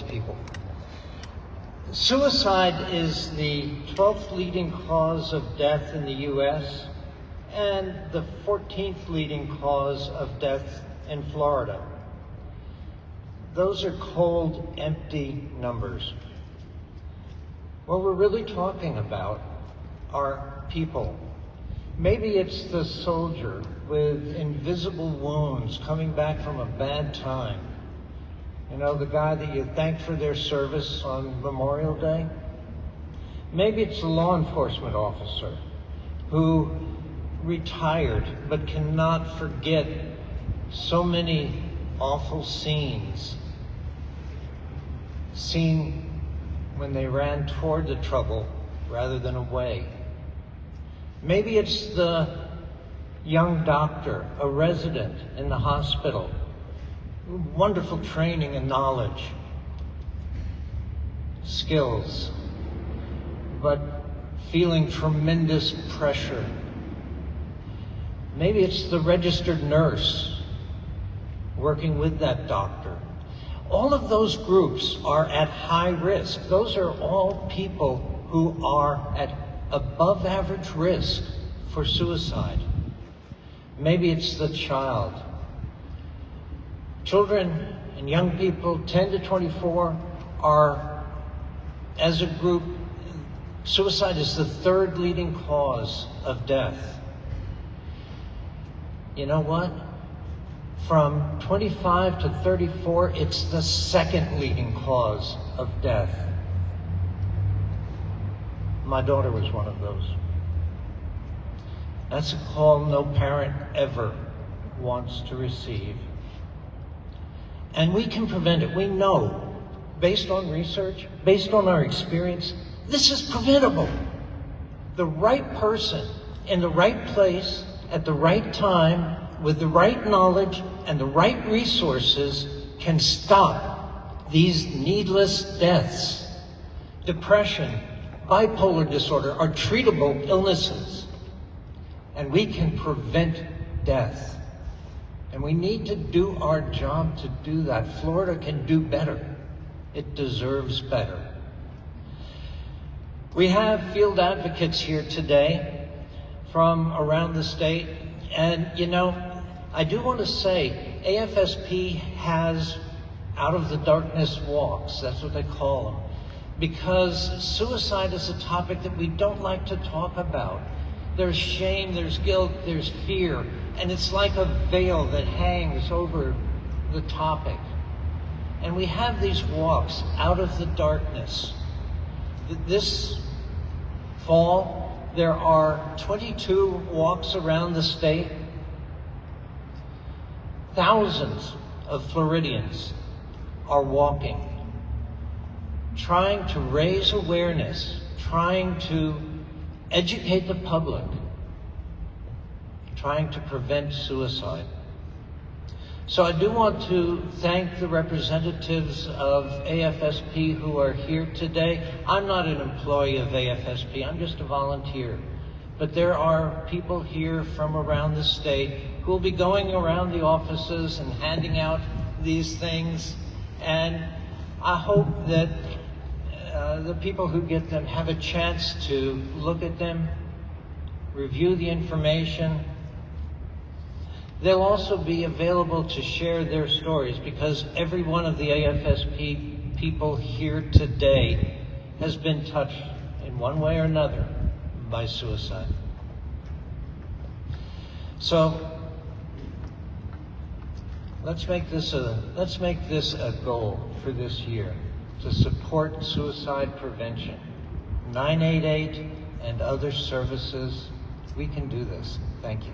people. Suicide is the 12th leading cause of death in the U.S. and the 14th leading cause of death in Florida. Those are cold, empty numbers. What we're really talking about are people. Maybe it's the soldier with invisible wounds coming back from a bad time. You know, the guy that you thank for their service on Memorial Day. Maybe it's the law enforcement officer who retired but cannot forget so many awful scenes seen when they ran toward the trouble rather than away. Maybe it's the young doctor, a resident in the hospital, wonderful training and knowledge, skills, but feeling tremendous pressure. Maybe it's the registered nurse working with that doctor. All of those groups are at high risk. Those are all people who are at above average risk for suicide. Maybe it's the child. Children and young people, 10 to 24, are, as a group, suicide is the third leading cause of death. You know what? From 25 to 34, it's the second leading cause of death. My daughter was one of those. That's a call no parent ever wants to receive. And we can prevent it. We know, based on research, based on our experience, this is preventable. The right person in the right place at the right time with the right knowledge and the right resources can stop these needless deaths. Depression, bipolar disorder are treatable illnesses, and we can prevent death. And we need to do our job to do that. Florida can do better. It deserves better. We have field advocates here today from around the state, and you know, I do want to say AFSP has out of the darkness walks, that's what they call them, because suicide is a topic that we don't like to talk about. There's shame, there's guilt, there's fear, and it's like a veil that hangs over the topic. And we have these walks out of the darkness. This fall, there are 22 walks around the state. Thousands of Floridians are walking, trying to raise awareness, trying to educate the public, trying to prevent suicide. So I do want to thank the representatives of AFSP who are here today. I'm not an employee of AFSP, I'm just a volunteer. But there are people here from around the state who will be going around the offices and handing out these things. And I hope that the people who get them have a chance to look at them, review the information. They'll also be available to share their stories, because every one of the AFSP people here today has been touched in one way or another by suicide. So let's make this a goal for this year, to support suicide prevention. 988 and other services, we can do this. Thank you.